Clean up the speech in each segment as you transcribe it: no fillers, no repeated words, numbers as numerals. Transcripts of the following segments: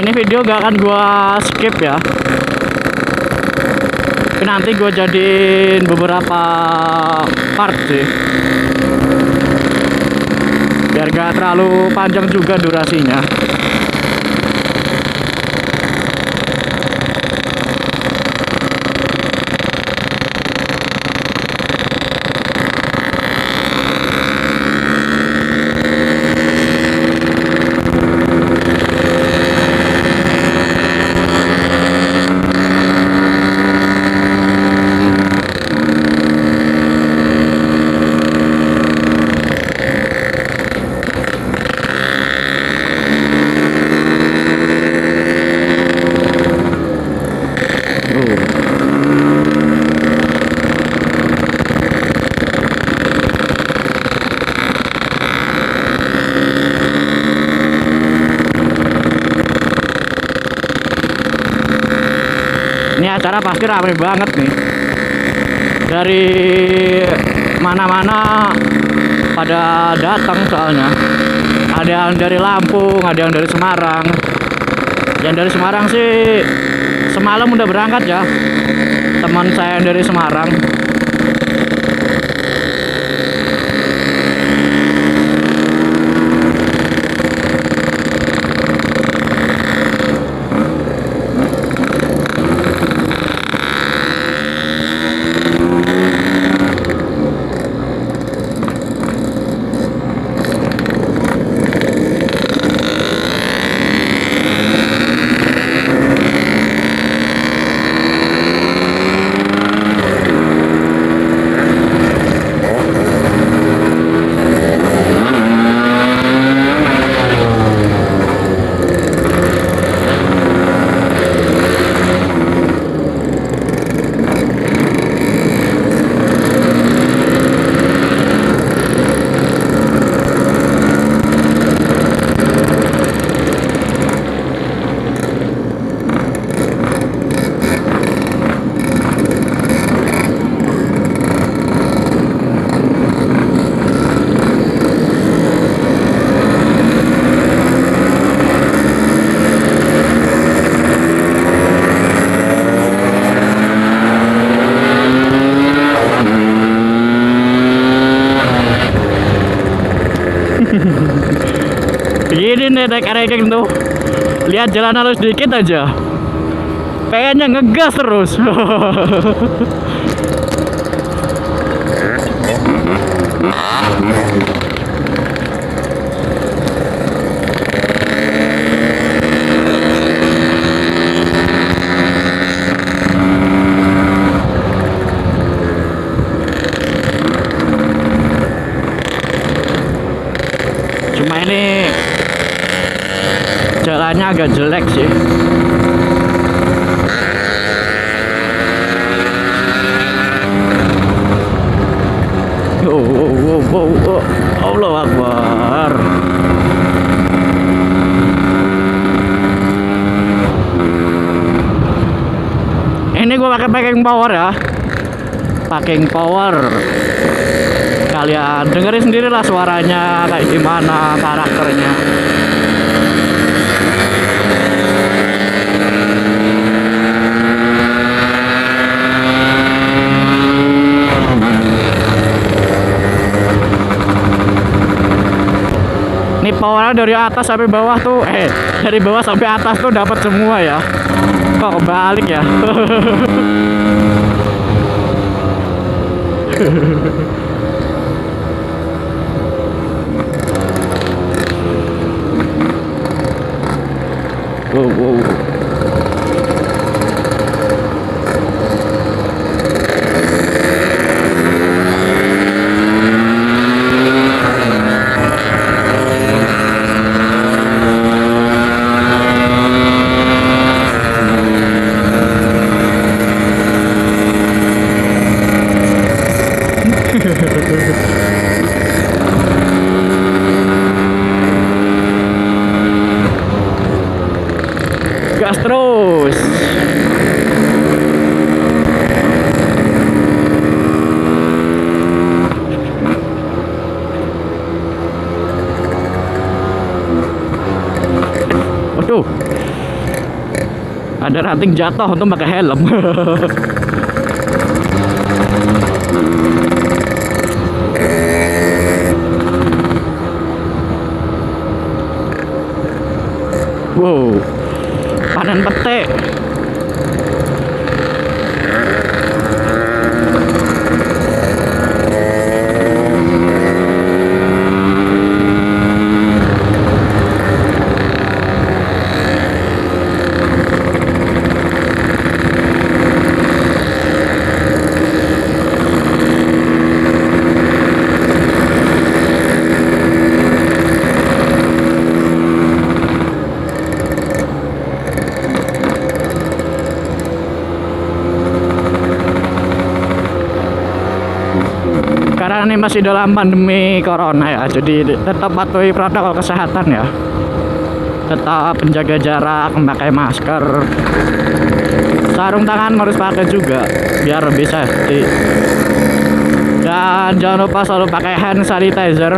Ini video gak akan gua skip ya, tapi nanti gua jadiin beberapa part sih, biar gak terlalu panjang juga durasinya. Ini acara pasti ramai banget nih. Dari mana-mana pada datang soalnya. Ada yang dari Lampung, ada yang dari Semarang. Yang dari Semarang sih semalam udah berangkat ya. Teman saya yang dari Semarang. Begini nih naik ranking tuh, lihat jalan halus dikit aja pengennya ngegas terus. Cuma ini jalannya agak jelek sih. Oh, Allah Akbar. Ini gua pakai packing power ya, packing power. Kalian dengerin sendiri lah suaranya kayak gimana, karakternya. Ini powernya dari atas sampai bawah tuh, dari bawah sampai atas tuh dapat semua ya. Kok kebalik ya? Wow. Gas terus. Waduh, Ada ranting jatuh untuk pakai helm. Wow, panen petik. Karena ini masih dalam pandemi corona ya, jadi tetap patuhi protokol kesehatan ya. Tetap menjaga jarak, memakai masker, sarung tangan harus pakai juga biar lebih safety. Dan jangan lupa selalu pakai hand sanitizer.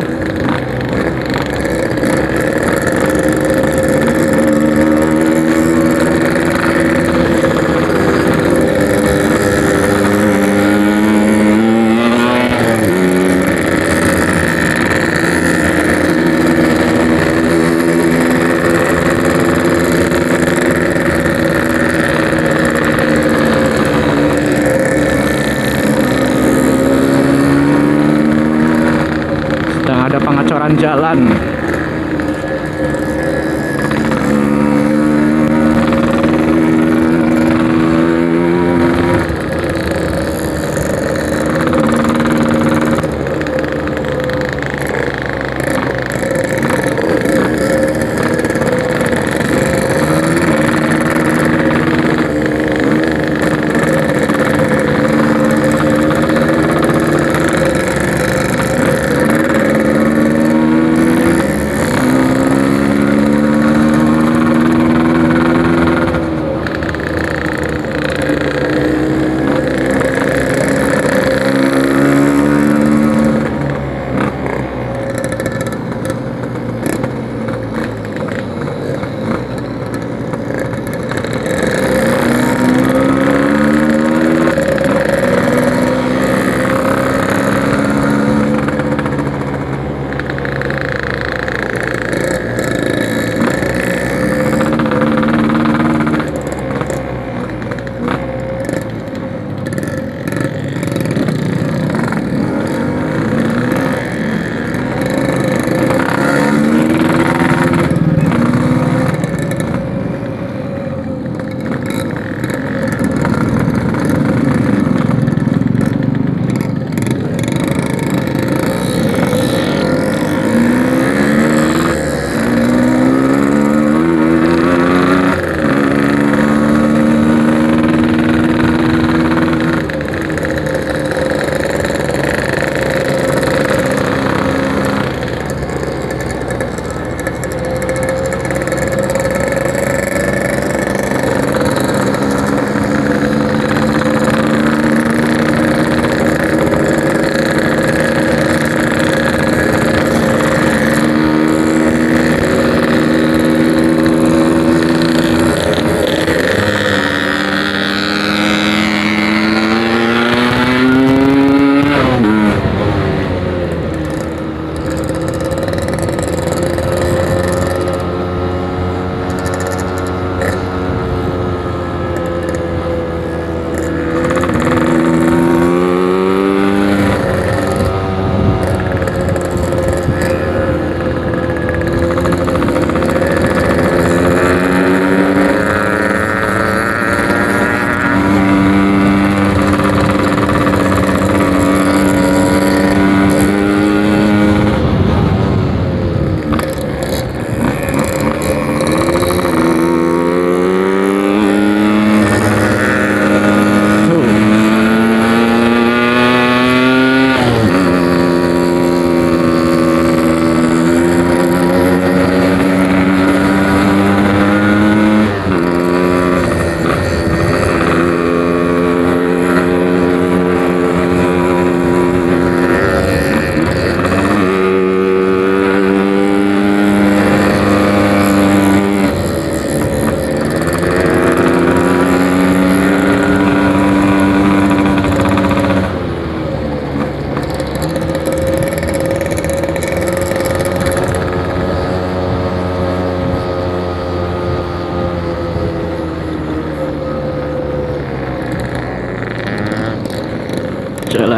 Ada pengecoran jalan.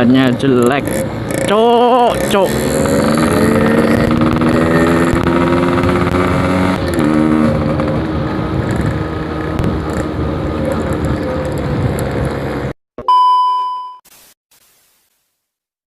Badannya jelek. Cok, cok.